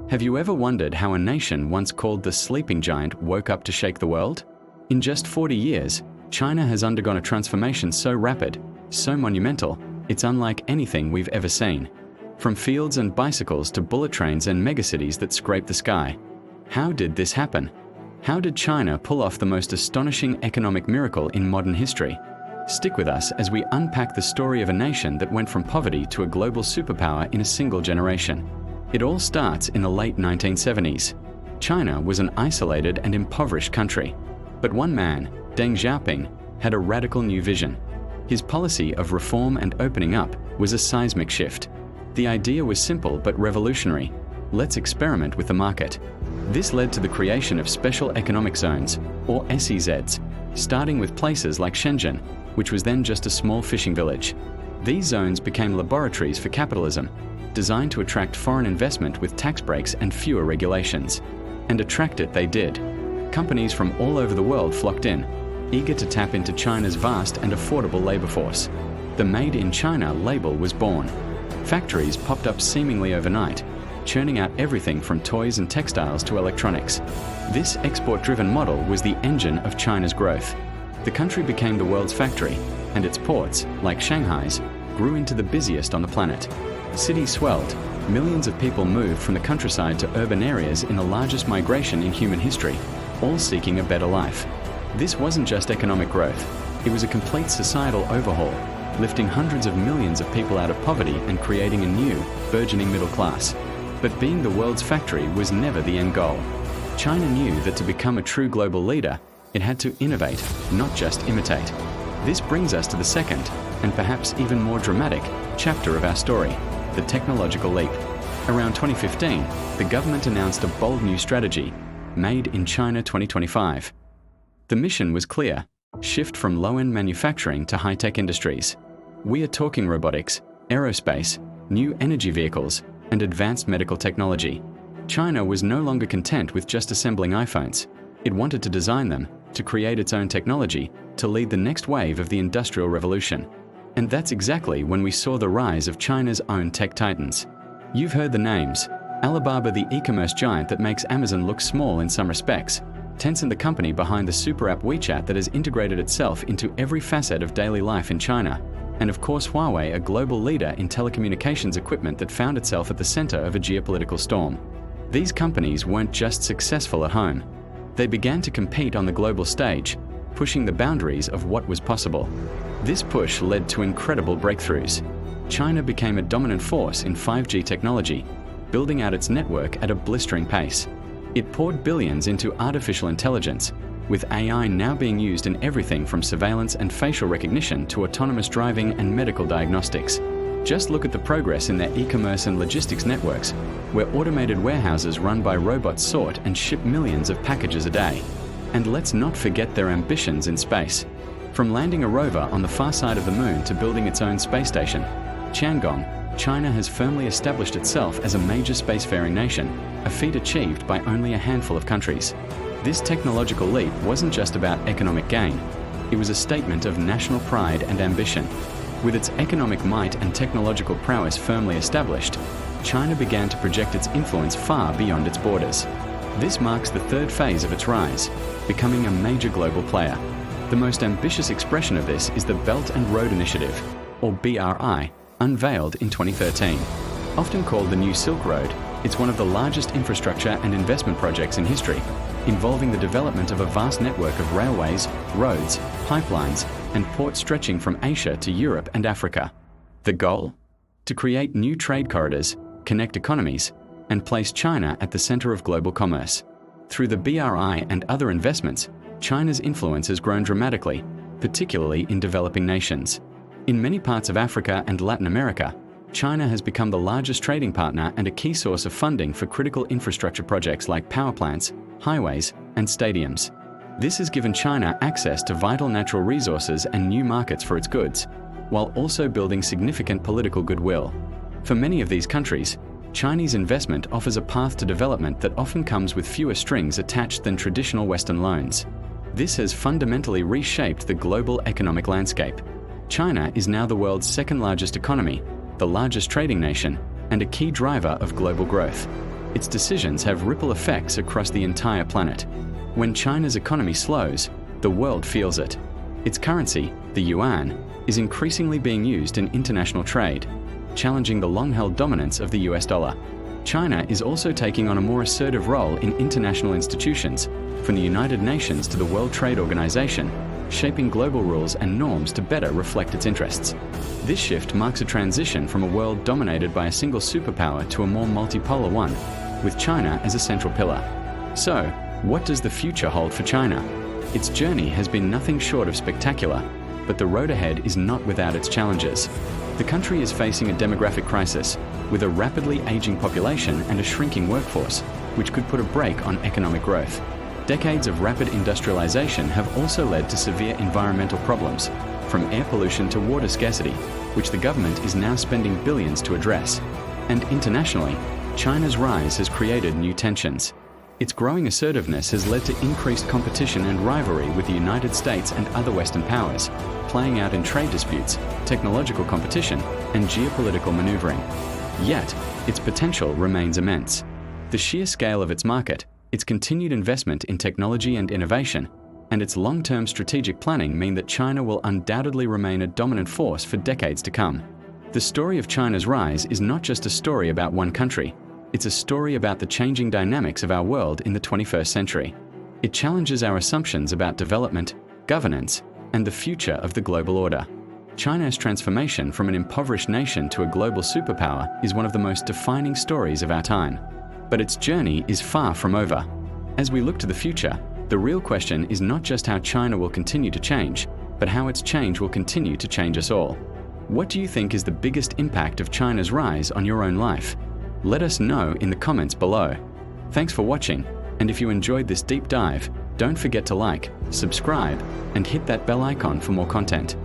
Have you ever wondered how a nation once called the sleeping giant woke up to shake the world? In just 40 years, China has undergone a transformation so rapid, so monumental, it's unlike anything we've ever seen. From fields and bicycles to bullet trains and megacities that scrape the sky. How did this happen? How did China pull off the most astonishing economic miracle in modern history? Stick with us as we unpack the story of a nation that went from poverty to a global superpower in a single generation. It all starts in the late 1970s. China was an isolated and impoverished country. But one man, Deng Xiaoping, had a radical new vision. His policy of reform and opening up was a seismic shift. The idea was simple but revolutionary. Let's experiment with the market. This led to the creation of special economic zones, or SEZs, starting with places like Shenzhen, which was then just a small fishing village. These zones became laboratories for capitalism, designed to attract foreign investment with tax breaks and fewer regulations. And attract it they did. Companies from all over the world flocked in, eager to tap into China's vast and affordable labor force. The Made in China label was born. Factories popped up seemingly overnight, churning out everything from toys and textiles to electronics. This export-driven model was the engine of China's growth. The country became the world's factory, and its ports, like Shanghai's, grew into the busiest on the planet. Cities swelled. Millions of people moved from the countryside to urban areas in the largest migration in human history, all seeking a better life. This wasn't just economic growth. It was a complete societal overhaul, lifting hundreds of millions of people out of poverty and creating a new, burgeoning middle class. But being the world's factory was never the end goal. China knew that to become a true global leader, it had to innovate, not just imitate. This brings us to the second, and perhaps even more dramatic, chapter of our story, the technological leap. Around 2015, the government announced a bold new strategy, Made in China 2025. The mission was clear: shift from low-end manufacturing to high-tech industries. We are talking robotics, aerospace, new energy vehicles, and advanced medical technology. China was no longer content with just assembling iPhones. It wanted to design them, to create its own technology, to lead the next wave of the Industrial Revolution. And that's exactly when we saw the rise of China's own tech titans. You've heard the names: Alibaba, the e-commerce giant that makes Amazon look small in some respects; Tencent, the company behind the super app WeChat that has integrated itself into every facet of daily life in China; and of course Huawei, a global leader in telecommunications equipment that found itself at the center of a geopolitical storm. These companies weren't just successful at home. They began to compete on the global stage, pushing the boundaries of what was possible. This push led to incredible breakthroughs. China became a dominant force in 5G technology, building out its network at a blistering pace. It poured billions into artificial intelligence, with AI now being used in everything from surveillance and facial recognition to autonomous driving and medical diagnostics. Just look at the progress in their e-commerce and logistics networks, where automated warehouses run by robots sort and ship millions of packages a day. And let's not forget their ambitions in space. From landing a rover on the far side of the moon to building its own space station, Tiangong, China has firmly established itself as a major spacefaring nation, a feat achieved by only a handful of countries. This technological leap wasn't just about economic gain. It was a statement of national pride and ambition. With its economic might and technological prowess firmly established, China began to project its influence far beyond its borders. This marks the third phase of its rise, becoming a major global player. The most ambitious expression of this is the Belt and Road Initiative, or BRI, unveiled in 2013. Often called the New Silk Road, it's one of the largest infrastructure and investment projects in history, involving the development of a vast network of railways, roads, pipelines, and ports stretching from Asia to Europe and Africa. The goal? To create new trade corridors, connect economies, and place China at the center of global commerce. Through the BRI and other investments, China's influence has grown dramatically, particularly in developing nations. In many parts of Africa and Latin America, China has become the largest trading partner and a key source of funding for critical infrastructure projects like power plants, highways, and stadiums. This has given China access to vital natural resources and new markets for its goods, while also building significant political goodwill. For many of these countries, Chinese investment offers a path to development that often comes with fewer strings attached than traditional Western loans. This has fundamentally reshaped the global economic landscape. China is now the world's second largest economy, the largest trading nation, and a key driver of global growth. Its decisions have ripple effects across the entire planet. When China's economy slows, the world feels it. Its currency, the yuan, is increasingly being used in international trade, challenging the long-held dominance of the US dollar. China is also taking on a more assertive role in international institutions, from the United Nations to the World Trade Organization, shaping global rules and norms to better reflect its interests. This shift marks a transition from a world dominated by a single superpower to a more multipolar one, with China as a central pillar. So, what does the future hold for China? Its journey has been nothing short of spectacular, but the road ahead is not without its challenges. The country is facing a demographic crisis, with a rapidly aging population and a shrinking workforce, which could put a brake on economic growth. Decades of rapid industrialization have also led to severe environmental problems, from air pollution to water scarcity, which the government is now spending billions to address. And internationally, China's rise has created new tensions. Its growing assertiveness has led to increased competition and rivalry with the United States and other Western powers, playing out in trade disputes, technological competition, and geopolitical maneuvering. Yet, its potential remains immense. The sheer scale of its market, its continued investment in technology and innovation, and its long-term strategic planning mean that China will undoubtedly remain a dominant force for decades to come. The story of China's rise is not just a story about one country. It's a story about the changing dynamics of our world in the 21st century. It challenges our assumptions about development, governance, and the future of the global order. China's transformation from an impoverished nation to a global superpower is one of the most defining stories of our time. But its journey is far from over. As we look to the future, the real question is not just how China will continue to change, but how its change will continue to change us all. What do you think is the biggest impact of China's rise on your own life? Let us know in the comments below. Thanks for watching, and if you enjoyed this deep dive, don't forget to like, subscribe, and hit that bell icon for more content.